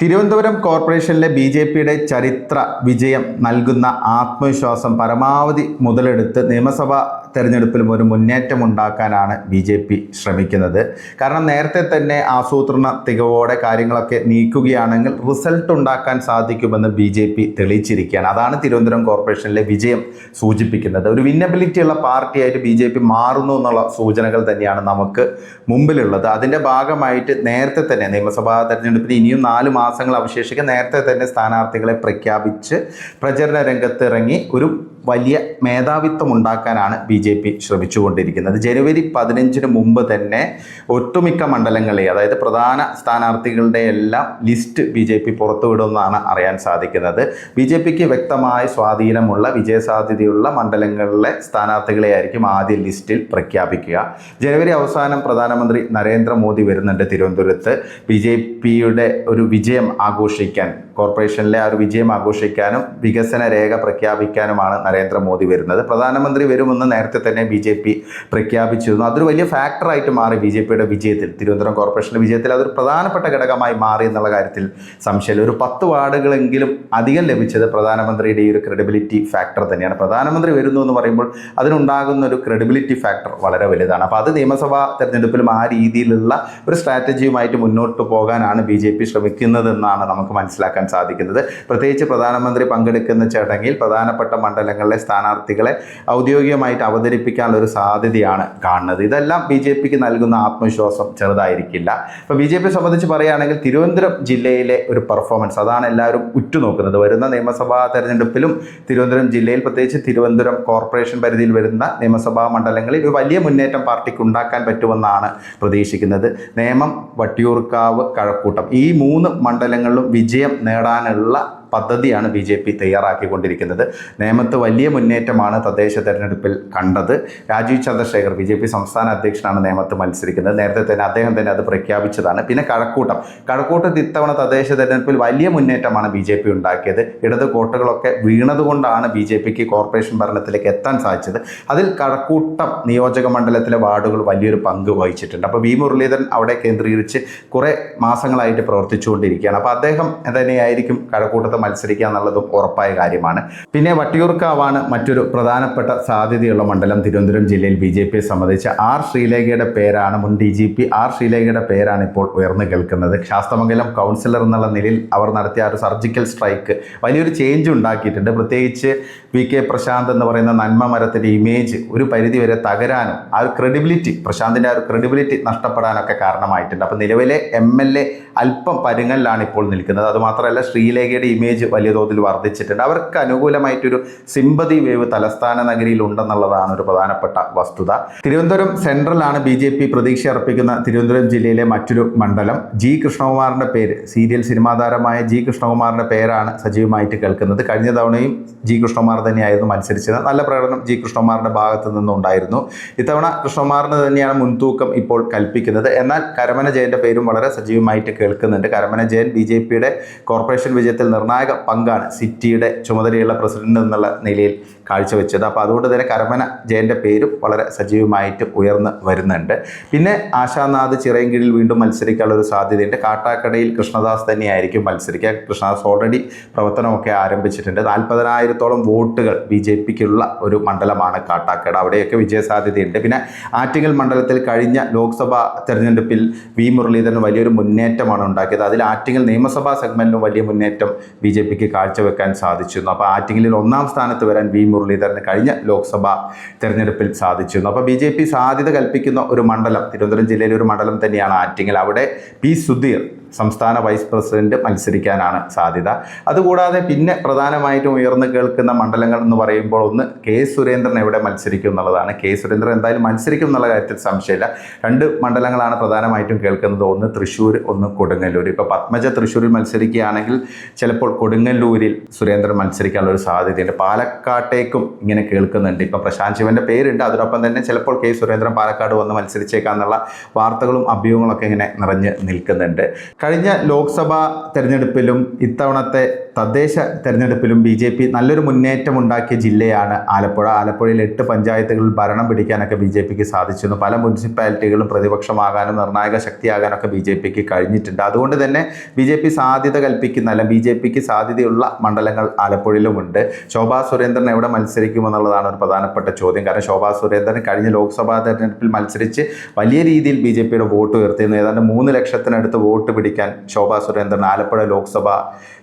തിരുവനന്തപുരം കോർപ്പറേഷനിലെ ബി.ജെ.പിയുടെ ചരിത്ര വിജയം നൽകുന്ന ആത്മവിശ്വാസം പരമാവധി മുതലെടുത്ത് നിയമസഭാ തെരഞ്ഞെടുപ്പിലും ഒരു മുന്നേറ്റം ഉണ്ടാക്കാനാണ് ബി.ജെ.പി ശ്രമിക്കുന്നത്. കാരണം നേരത്തെ തന്നെ ആസൂത്രണ തികവോടെ കാര്യങ്ങളൊക്കെ നീക്കുകയാണെങ്കിൽ റിസൾട്ട് ഉണ്ടാക്കാൻ സാധിക്കുമെന്ന് ബി.ജെ.പി തെളിയിച്ചിരിക്കുകയാണ്. അതാണ് തിരുവനന്തപുരം കോർപ്പറേഷനിലെ വിജയം സൂചിപ്പിക്കുന്നത്. ഒരു വിന്നബിലിറ്റി ഉള്ള പാർട്ടിയായിട്ട് ബി.ജെ.പി മാറുന്നു എന്നുള്ള സൂചനകൾ തന്നെയാണ് നമുക്ക് മുമ്പിലുള്ളത്. അതിൻ്റെ ഭാഗമായിട്ട് നേരത്തെ തന്നെ നിയമസഭാ തെരഞ്ഞെടുപ്പിന് ഇനിയും 4 മാസങ്ങൾ അവശേഷിക്കെ നേരത്തെ തന്നെ സ്ഥാനാർത്ഥികളെ പ്രഖ്യാപിച്ച് പ്രചരണ രംഗത്തിറങ്ങി ഒരു വലിയ മേധാവിത്വം ഉണ്ടാക്കാനാണ് ബി.ജെ.പി ശ്രമിച്ചുകൊണ്ടിരിക്കുന്നത്. ജനുവരി 15 മുമ്പ് തന്നെ ഒട്ടുമിക്ക മണ്ഡലങ്ങളെ, അതായത് പ്രധാന സ്ഥാനാർത്ഥികളുടെ എല്ലാം ലിസ്റ്റ് ബി.ജെ.പി പുറത്തുവിടുമെന്നാണ് അറിയാൻ സാധിക്കുന്നത്. ബി.ജെ.പിക്ക് വ്യക്തമായ സ്വാധീനമുള്ള വിജയസാധ്യതയുള്ള മണ്ഡലങ്ങളിലെ സ്ഥാനാർത്ഥികളെ ആയിരിക്കും ആദ്യ ലിസ്റ്റിൽ പ്രഖ്യാപിക്കുക. ജനുവരി അവസാനം പ്രധാനമന്ത്രി നരേന്ദ്രമോദി വരുന്നുണ്ട് തിരുവനന്തപുരത്ത്. ബി.ജെ.പിയുടെ ഒരു വിജയം ആഘോഷിക്കാൻ, കോർപ്പറേഷനിലെ ആ ഒരു വിജയം ആഘോഷിക്കാനും വികസന രേഖ പ്രഖ്യാപിക്കാനുമാണ് നരേന്ദ്രമോദി വരുന്നത്. പ്രധാനമന്ത്രി വരുമെന്ന് നേരത്തെ തന്നെ ബി.ജെ.പി പ്രഖ്യാപിച്ചിരുന്നു. അതൊരു വലിയ ഫാക്ടറായിട്ട് മാറി ബി.ജെ.പിയുടെ വിജയത്തിൽ, തിരുവനന്തപുരം കോർപ്പറേഷൻ്റെ വിജയത്തിൽ അതൊരു പ്രധാനപ്പെട്ട ഘടകമായി മാറി എന്നുള്ള കാര്യത്തിൽ സംശയമില്ല. ഒരു 10 വാർഡുകളെങ്കിലും അധികം ലഭിച്ചത് പ്രധാനമന്ത്രിയുടെ ഈ ഒരു ക്രെഡിബിലിറ്റി ഫാക്ടർ തന്നെയാണ്. പ്രധാനമന്ത്രി വരുന്നു എന്ന് പറയുമ്പോൾ അതിനുണ്ടാകുന്ന ഒരു ക്രെഡിബിലിറ്റി ഫാക്ടർ വളരെ വലുതാണ്. അപ്പോൾ അത് നിയമസഭാ തെരഞ്ഞെടുപ്പിലും ആ രീതിയിലുള്ള ഒരു സ്ട്രാറ്റജിയുമായിട്ട് മുന്നോട്ട് പോകാനാണ് ബി.ജെ.പി ശ്രമിക്കുന്നതെന്നാണ് നമുക്ക് മനസ്സിലാക്കാൻ സാധിക്കുന്നത്. പ്രത്യേകിച്ച് പ്രധാനമന്ത്രി പങ്കെടുക്കുന്ന ചടങ്ങിൽ പ്രധാനപ്പെട്ട മണ്ഡലങ്ങളിലെ സ്ഥാനാർത്ഥികളെ ഔദ്യോഗികമായിട്ട് അവതരിപ്പിക്കാനുള്ള ഒരു സാധ്യതയാണ് കാണുന്നത്. ഇതെല്ലാം ബി.ജെ.പിക്ക് നൽകുന്ന ആത്മവിശ്വാസം ചെറുതായിരിക്കില്ല. ഇപ്പോൾ ബി.ജെ.പിയെ സംബന്ധിച്ച് പറയുകയാണെങ്കിൽ തിരുവനന്തപുരം ജില്ലയിലെ ഒരു പെർഫോമൻസ്, അതാണ് എല്ലാവരും ഉറ്റുനോക്കുന്നത്. വരുന്ന നിയമസഭാ തെരഞ്ഞെടുപ്പിലും തിരുവനന്തപുരം ജില്ലയിൽ, പ്രത്യേകിച്ച് തിരുവനന്തപുരം കോർപ്പറേഷൻ പരിധിയിൽ വരുന്ന നിയമസഭാ മണ്ഡലങ്ങളിൽ ഒരു വലിയ മുന്നേറ്റം പാർട്ടിക്ക് ഉണ്ടാക്കാൻ പറ്റുമെന്നാണ് പ്രതീക്ഷിക്കുന്നത്. നേമം, വട്ടിയൂർക്കാവ്, കഴക്കൂട്ടം ഈ 3 മണ്ഡലങ്ങളിലും വിജയം നേടാനുള്ള പദ്ധതിയാണ് ബി.ജെ.പി തയ്യാറാക്കിക്കൊണ്ടിരിക്കുന്നത്. നേമത്ത് വലിയ മുന്നേറ്റമാണ് തദ്ദേശ തെരഞ്ഞെടുപ്പിൽ കണ്ടത്. രാജീവ് ചന്ദ്രശേഖർ ബി.ജെ.പി സംസ്ഥാന അധ്യക്ഷനാണ് നേമത്ത് മത്സരിക്കുന്നത്. നേരത്തെ തന്നെ അദ്ദേഹം തന്നെ അത് പ്രഖ്യാപിച്ചതാണ്. പിന്നെ കഴക്കൂട്ടത്ത് ഇത്തവണ തദ്ദേശ തെരഞ്ഞെടുപ്പിൽ വലിയ മുന്നേറ്റമാണ് ബി.ജെ.പി ഉണ്ടാക്കിയത്. ഇടത് കോട്ടകളൊക്കെ വീണതുകൊണ്ടാണ് ബി.ജെ.പിക്ക് കോർപ്പറേഷൻ ഭരണത്തിലേക്ക് എത്താൻ സാധിച്ചത്. അതിൽ കഴക്കൂട്ടം നിയോജക മണ്ഡലത്തിലെ വാർഡുകൾ വലിയൊരു പങ്ക് വഹിച്ചിട്ടുണ്ട്. അപ്പോൾ വി മുരളീധരൻ അവിടെ കേന്ദ്രീകരിച്ച് കുറേ മാസങ്ങളായിട്ട് പ്രവർത്തിച്ചുകൊണ്ടിരിക്കുകയാണ്. അപ്പോൾ അദ്ദേഹം തന്നെയായിരിക്കും കഴക്കൂട്ടത്ത് മത്സരിക്കുക എന്നുള്ളതും ഉറപ്പായ കാര്യമാണ്. പിന്നെ വട്ടിയൂർക്കാവാണ് മറ്റൊരു പ്രധാനപ്പെട്ട സാധ്യതയുള്ള മണ്ഡലം തിരുവനന്തപുരം ജില്ലയിൽ. ബി.ജെ.പിയെ സംബന്ധിച്ച് ആർ ശ്രീലേഖയുടെ പേരാണ്, മുൻ DGP ആർ ശ്രീലേഖയുടെ പേരാണ് ഇപ്പോൾ ഉയർന്നു കേൾക്കുന്നത്. ശാസ്തമംഗലം കൗൺസിലർ എന്നുള്ള നിലയിൽ അവർ നടത്തിയ ഒരു സർജിക്കൽ സ്ട്രൈക്ക് വലിയൊരു ചേഞ്ച് ഉണ്ടാക്കിയിട്ടുണ്ട്. പ്രത്യേകിച്ച് VK പ്രശാന്ത് എന്ന് പറയുന്ന നന്മ മരത്തിൻ്റെ ഇമേജ് ഒരു പരിധിവരെ തകരാനും ആ ഒരു ക്രെഡിബിലിറ്റി, പ്രശാന്തിൻ്റെ ആ ഒരു ക്രെഡിബിലിറ്റി നഷ്ടപ്പെടാനൊക്കെ കാരണമായിട്ടുണ്ട്. അപ്പോൾ നിലവിലെ MLA അല്പം പരുങ്ങലിലാണ് ഇപ്പോൾ നിൽക്കുന്നത്. അതുമാത്രമല്ല ശ്രീലേഖയുടെ ഇമേജ് വലിയ തോതിൽ വർദ്ധിച്ചിട്ടുണ്ട്. അവർക്ക് അനുകൂലമായിട്ടൊരു സിമ്പതി വേവ് തലസ്ഥാന നഗരിയിൽ ഉണ്ടെന്നുള്ളതാണ് ഒരു പ്രധാനപ്പെട്ട വസ്തുത. തിരുവനന്തപുരം സെൻട്രലാണ് ബി.ജെ.പി പ്രതീക്ഷ അർപ്പിക്കുന്ന തിരുവനന്തപുരം ജില്ലയിലെ മറ്റൊരു മണ്ഡലം. ജി കൃഷ്ണകുമാറിൻ്റെ പേര്, സീരിയൽ സിനിമാ താരമായ ജി കൃഷ്ണകുമാറിൻ്റെ പേരാണ് സജീവമായിട്ട് കേൾക്കുന്നത്. കഴിഞ്ഞ തവണയും ജി കൃഷ്ണകുമാർ തന്നെയായിരുന്നു മത്സരിച്ചത്. നല്ല പ്രകടനം ജി കൃഷ്ണകുമാറിൻ്റെ ഭാഗത്തു നിന്നുണ്ടായിരുന്നു. ഇത്തവണ കൃഷ്ണകുമാറിന് തന്നെയാണ് മുൻതൂക്കം ഇപ്പോൾ കൽപ്പിക്കുന്നത്. എന്നാൽ കരമന ജയൻ്റെ പേരും വളരെ സജീവമായിട്ട് കേൾക്കുന്നുണ്ട്. കരമന ജയൻ ബി.ജെ.പിയുടെ കോർപ്പറേഷൻ വിജയത്തിൽ നിർണായക പങ്കാണ് സിറ്റിയുടെ ചുമതലയുള്ള പ്രസിഡന്റ് എന്നുള്ള നിലയിൽ കാഴ്ചവെച്ചത്. അപ്പോൾ അതുകൊണ്ട് തന്നെ കരമന ജയൻ്റെ പേരും വളരെ സജീവമായിട്ട് ഉയർന്ന് വരുന്നുണ്ട്. പിന്നെ ആശാനാഥ് ചിറയൻകീഴിൽ വീണ്ടും മത്സരിക്കാനുള്ള ഒരു സാധ്യതയുണ്ട്. കാട്ടാക്കടയിൽ കൃഷ്ണദാസ് തന്നെയായിരിക്കും മത്സരിക്കുക. കൃഷ്ണദാസ് ഓൾറെഡി പ്രവർത്തനമൊക്കെ ആരംഭിച്ചിട്ടുണ്ട്. 40,000-ഓളം വോട്ടുകൾ ബി.ജെ.പിക്കുള്ള ഒരു മണ്ഡലമാണ് കാട്ടാക്കട. അവിടെയൊക്കെ വിജയസാധ്യതയുണ്ട്. പിന്നെ ആറ്റിങ്ങൽ മണ്ഡലത്തിൽ കഴിഞ്ഞ ലോക്സഭാ തെരഞ്ഞെടുപ്പിൽ വി മുരളീധരൻ വലിയൊരു മുന്നേറ്റമാണ് ഉണ്ടാക്കിയത്. അതിൽ ആറ്റിങ്ങൽ നിയമസഭാ സെഗ്മെന്റിലും വലിയ മുന്നേറ്റം ബി.ജെ.പിക്ക് കാഴ്ചവെക്കാൻ സാധിച്ചിരുന്നു. അപ്പോൾ ആറ്റിങ്ങലിൽ 1ാം സ്ഥാനത്ത് വരാൻ വി മുരളീധരന് കഴിഞ്ഞ ലോക്സഭാ തെരഞ്ഞെടുപ്പിൽ സാധിച്ചിരുന്നു. അപ്പോൾ ബി.ജെ.പി സാധ്യത കൽപ്പിക്കുന്ന ഒരു മണ്ഡലം തിരുവനന്തപുരം ജില്ലയിലെ ഒരു മണ്ഡലം തന്നെയാണ് ആറ്റിങ്ങൽ. അവിടെ പി സുധീർ സംസ്ഥാന വൈസ് പ്രസിഡന്റ് മത്സരിക്കാനാണ് സാധ്യത. അതുകൂടാതെ പിന്നെ പ്രധാനമായിട്ടും ഉയർന്നു കേൾക്കുന്ന മണ്ഡലങ്ങൾ എന്ന് പറയുമ്പോൾ ഒന്ന് കെ സുരേന്ദ്രൻ എവിടെ മത്സരിക്കും എന്നുള്ളതാണ്. കെ സുരേന്ദ്രൻ എന്തായാലും മത്സരിക്കും എന്നുള്ള കാര്യത്തിൽ സംശയമില്ല. 2 മണ്ഡലങ്ങളാണ് പ്രധാനമായിട്ടും കേൾക്കുന്നത്. ഒന്ന് തൃശ്ശൂർ, ഒന്ന് കൊടുങ്ങല്ലൂർ. ഇപ്പോൾ പത്മജ തൃശ്ശൂരിൽ മത്സരിക്കുകയാണെങ്കിൽ ചിലപ്പോൾ കൊടുങ്ങല്ലൂരിൽ സുരേന്ദ്രൻ മത്സരിക്കാനുള്ള ഒരു സാധ്യതയുണ്ട്. പാലക്കാട്ടേക്കും ഇങ്ങനെ കേൾക്കുന്നുണ്ട്. ഇപ്പോൾ പ്രശാന്ത് ശിവൻ്റെ പേരുണ്ട്. അതിനൊപ്പം തന്നെ ചിലപ്പോൾ കെ സുരേന്ദ്രൻ പാലക്കാട് വന്ന് മത്സരിച്ചേക്കാന്നുള്ള വാർത്തകളും അഭ്യൂഹങ്ങളൊക്കെ ഇങ്ങനെ നിറഞ്ഞ് നിൽക്കുന്നുണ്ട്. കഴിഞ്ഞ ലോക്സഭാ തെരഞ്ഞെടുപ്പിലും ഇത്തവണത്തെ തദ്ദേശ തെരഞ്ഞെടുപ്പിലും BJP നല്ലൊരു മുന്നേറ്റമുണ്ടാക്കിയ ജില്ലയാണ് ആലപ്പുഴ. ആലപ്പുഴയിൽ 8 പഞ്ചായത്തുകളിൽ ഭരണം പിടിക്കാനൊക്കെ BJPക്ക് സാധിച്ചിരുന്നു. പല മുനിസിപ്പാലിറ്റികളും പ്രതിപക്ഷമാകാനും നിർണായക ശക്തിയാകാനൊക്കെ BJPക്ക് കഴിഞ്ഞിട്ടുണ്ട്. അതുകൊണ്ട് തന്നെ BJP സാധ്യത കൽപ്പിക്കുന്ന BJPക്ക് സാധ്യതയുള്ള മണ്ഡലങ്ങൾ ആലപ്പുഴയിലുമുണ്ട്. ശോഭാ സുരേന്ദ്രൻ എവിടെ മത്സരിക്കുമെന്നുള്ളതാണ് ഒരു പ്രധാനപ്പെട്ട ചോദ്യം. കാരണം ശോഭാ സുരേന്ദ്രൻ കഴിഞ്ഞ ലോക്സഭാ തെരഞ്ഞെടുപ്പിൽ മത്സരിച്ച് വലിയ രീതിയിൽ BJPയുടെ വോട്ട് ഉയർത്തിയിരുന്നു. ഏതാണ്ട് 3 ലക്ഷത്തിനടുത്ത് വോട്ട് പിടിക്കാൻ ശോഭാ സുരേന്ദ്രൻ ആലപ്പുഴ ലോക്സഭാ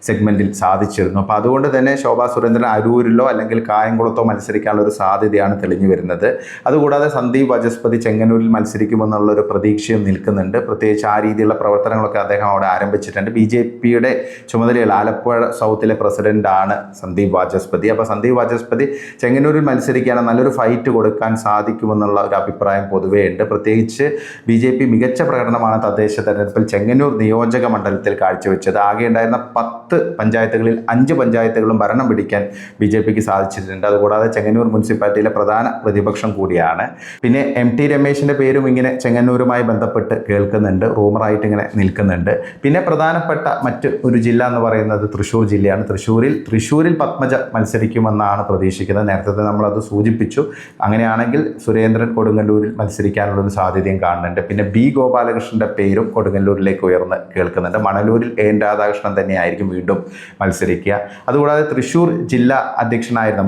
സെഗ്മെന്റിൽ സാധിച്ചിരുന്നു. അപ്പോൾ അതുകൊണ്ട് തന്നെ ശോഭാ സുരേന്ദ്രൻ അരൂരിലോ അല്ലെങ്കിൽ കായംകുളത്തോ മത്സരിക്കാനുള്ള ഒരു സാധ്യതയാണ് തെളിഞ്ഞു വരുന്നത്. അതുകൂടാതെ സന്ദീപ് വാചസ്പതി ചെങ്ങന്നൂരിൽ മത്സരിക്കുമെന്നുള്ളൊരു പ്രതീക്ഷയും നിൽക്കുന്നുണ്ട്. പ്രത്യേകിച്ച് ആ രീതിയിലുള്ള പ്രവർത്തനങ്ങളൊക്കെ അദ്ദേഹം അവിടെ ആരംഭിച്ചിട്ടുണ്ട്. BJPയുടെ ചുമതലയുള്ള ആലപ്പുഴ സൗത്തിലെ പ്രസിഡന്റാണ് സന്ദീപ് വാചസ്പതി. അപ്പോൾ സന്ദീപ് വാചസ്പതി ചെങ്ങന്നൂരിൽ മത്സരിക്കുകയാണെങ്കിൽ നല്ലൊരു ഫൈറ്റ് കൊടുക്കാൻ സാധിക്കുമെന്നുള്ള ഒരു അഭിപ്രായം പൊതുവേ ഉണ്ട്. പ്രത്യേകിച്ച് BJP മികച്ച പ്രകടനമാണ് തദ്ദേശ തെരഞ്ഞെടുപ്പിൽ ചെങ്ങന്നൂർ നിയോജക മണ്ഡലത്തിൽ കാഴ്ചവെച്ചത്. ആകെ ഉണ്ടായിരുന്ന 10 പഞ്ചായത്തുകളിൽ 5 പഞ്ചായത്തുകളും ഭരണം പിടിക്കാൻ BJPക്ക് സാധിച്ചിട്ടുണ്ട്. അതുകൂടാതെ ചെങ്ങന്നൂർ മുനിസിപ്പാലിറ്റിയിലെ പ്രധാന പ്രതിപക്ഷം കൂടിയാണ്. പിന്നെ MT രമേശിൻ്റെ പേരും ഇങ്ങനെ ചെങ്ങന്നൂരുമായി ബന്ധപ്പെട്ട് കേൾക്കുന്നുണ്ട്, റൂമറായിട്ട് ഇങ്ങനെ നിൽക്കുന്നുണ്ട്. പിന്നെ പ്രധാനപ്പെട്ട മറ്റ് ഒരു ജില്ല എന്ന് പറയുന്നത് തൃശ്ശൂർ ജില്ലയാണ്. തൃശ്ശൂരിൽ പത്മജ മത്സരിക്കുമെന്നാണ് പ്രതീക്ഷിക്കുന്നത്. നേരത്തെ നമ്മളത് സൂചിപ്പിച്ചു. അങ്ങനെയാണെങ്കിൽ സുരേന്ദ്രൻ കൊടുങ്ങല്ലൂരിൽ മത്സരിക്കാനുള്ളൊരു സാധ്യതയും കാണുന്നുണ്ട്. പിന്നെ B ഗോപാലകൃഷ്ണൻ്റെ പേരും കൊടുങ്ങല്ലൂരിലേക്ക് ഉയർന്ന് കേൾക്കുന്നുണ്ട്. മണലൂരിൽ AN രാധാകൃഷ്ണൻ തന്നെയായിരിക്കും വീണ്ടും മത്സരിക്കുക. അതുകൂടാതെ തൃശ്ശൂർ ജില്ലാ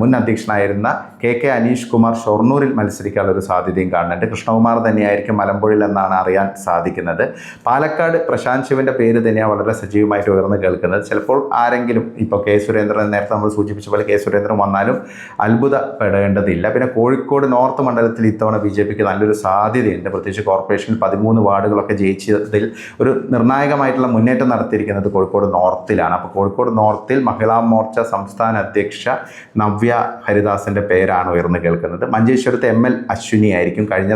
മുൻ അധ്യക്ഷനായിരുന്ന KK അനീഷ് കുമാർ ഷൊർണൂരിൽ മത്സരിക്കാനുള്ളൊരു സാധ്യതയും കാണുന്നുണ്ട്. കൃഷ്ണകുമാർ തന്നെയായിരിക്കും മലമ്പുഴയിൽ എന്നാണ് അറിയാൻ സാധിക്കുന്നത്. പാലക്കാട് പ്രശാന്ത് ശിവൻ്റെ പേര് തന്നെയാണ് വളരെ സജീവമായിട്ട് ഉയർന്ന് കേൾക്കുന്നത്. ചിലപ്പോൾ ആരെങ്കിലും ഇപ്പോൾ K സുരേന്ദ്രൻ, നേരത്തെ നമ്മൾ സൂചിപ്പിച്ച പോലെ K സുരേന്ദ്രൻ വന്നാലും അത്ഭുതപ്പെടേണ്ടതില്ല. പിന്നെ കോഴിക്കോട് നോർത്ത് മണ്ഡലത്തിൽ ഇത്തവണ BJPക്ക് നല്ലൊരു സാധ്യതയുണ്ട്. പ്രത്യേകിച്ച് കോർപ്പറേഷനിൽ 13 വാർഡുകളൊക്കെ ജയിച്ചതിൽ ഒരു നിർണായകമായിട്ടുള്ള മുന്നേറ്റം നടത്തിയിരിക്കുന്നത് കോഴിക്കോട് നോർത്തിലാണ്. അപ്പോൾ കോഴിക്കോട് നോർത്തിൽ മഹിളാ മോർച്ച സംസ്ഥാന അധ്യക്ഷ നവ്യ ഹരിദാസിൻ്റെ പേരാണ് ഉയർന്നു കേൾക്കുന്നത്. മഞ്ചേശ്വരത്ത് ML അശ്വിനി ആയിരിക്കും. കഴിഞ്ഞ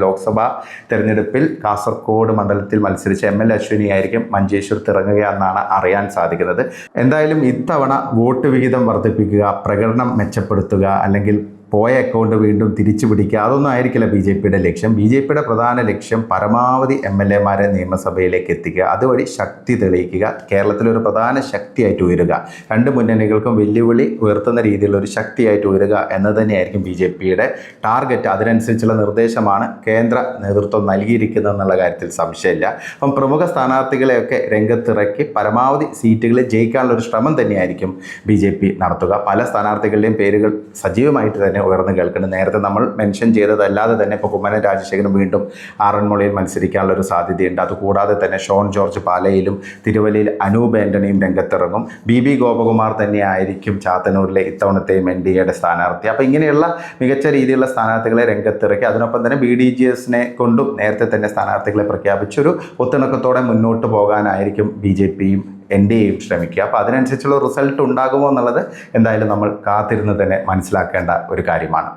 ലോക്സഭാ തെരഞ്ഞെടുപ്പിൽ കാസർഗോഡ് മണ്ഡലത്തിൽ മത്സരിച്ച ML അശ്വിനി ആയിരിക്കും മഞ്ചേശ്വരത്ത് ഇറങ്ങുക എന്നാണ് അറിയാൻ സാധിക്കുന്നത്. എന്തായാലും ഇത്തവണ വോട്ട് വിഹിതം വർദ്ധിപ്പിക്കുക, പ്രകടനം മെച്ചപ്പെടുത്തുക, അല്ലെങ്കിൽ പോയ അക്കൗണ്ട് വീണ്ടും തിരിച്ചു പിടിക്കുക, അതൊന്നും ആയിരിക്കില്ല BJPയുടെ ലക്ഷ്യം. BJPയുടെ പ്രധാന ലക്ഷ്യം പരമാവധി MLA-മാരെ നിയമസഭയിലേക്ക് എത്തിക്കുക, അതുവഴി ശക്തി തെളിയിക്കുക, കേരളത്തിലൊരു പ്രധാന ശക്തിയായിട്ട് ഉയരുക, 2 മുന്നണികൾക്കും വെല്ലുവിളി ഉയർത്തുന്ന രീതിയിലുള്ള ഒരു ശക്തിയായിട്ട് ഉയരുക എന്ന് തന്നെയായിരിക്കും BJPയുടെ ടാർഗറ്റ്. അതിനനുസരിച്ചുള്ള നിർദ്ദേശമാണ് കേന്ദ്ര നേതൃത്വം നൽകിയിരിക്കുന്നത് എന്നുള്ള കാര്യത്തിൽ സംശയമില്ല. അപ്പം പ്രമുഖ സ്ഥാനാർത്ഥികളെയൊക്കെ രംഗത്തിറക്കി പരമാവധി സീറ്റുകളിൽ ജയിക്കാനുള്ള ഒരു ശ്രമം തന്നെയായിരിക്കും BJP നടത്തുക. പല സ്ഥാനാർത്ഥികളുടെയും പേരുകൾ സജീവമായിട്ട് തന്നെ ഉയർന്നു കേൾക്കുന്നത്. നേരത്തെ നമ്മൾ മെൻഷൻ ചെയ്തതല്ലാതെ തന്നെ ഇപ്പോൾ കുമ്മനം രാജശേഖരൻ വീണ്ടും ആറന്മുളയിൽ മത്സരിക്കാനുള്ളൊരു സാധ്യതയുണ്ട്. അതുകൂടാതെ തന്നെ ഷോൺ ജോർജ് പാലയിലും തിരുവല്ലയിൽ അനൂപ് ആൻ്റണിയും രംഗത്തിറങ്ങും. BB ഗോപകുമാർ തന്നെയായിരിക്കും ചാത്തന്നൂരിലെ ഇത്തവണത്തെയും NDAയുടെ സ്ഥാനാർത്ഥി. അപ്പോൾ ഇങ്ങനെയുള്ള മികച്ച രീതിയിലുള്ള സ്ഥാനാർത്ഥികളെ രംഗത്തിറക്കി അതിനൊപ്പം തന്നെ BDGSനെ കൊണ്ടും നേരത്തെ തന്നെ സ്ഥാനാർത്ഥികളെ പ്രഖ്യാപിച്ചൊരു ഒത്തിണക്കത്തോടെ മുന്നോട്ട് പോകാനായിരിക്കും BJPയും NDAയും ശ്രമിക്കുക. അപ്പോൾ അതിനനുസരിച്ചുള്ള റിസൾട്ട് ഉണ്ടാകുമോ എന്നുള്ളത് എന്തായാലും നമ്മൾ കാത്തിരുന്ന് തന്നെ മനസ്സിലാക്കേണ്ട ഒരു കാര്യമാണ്.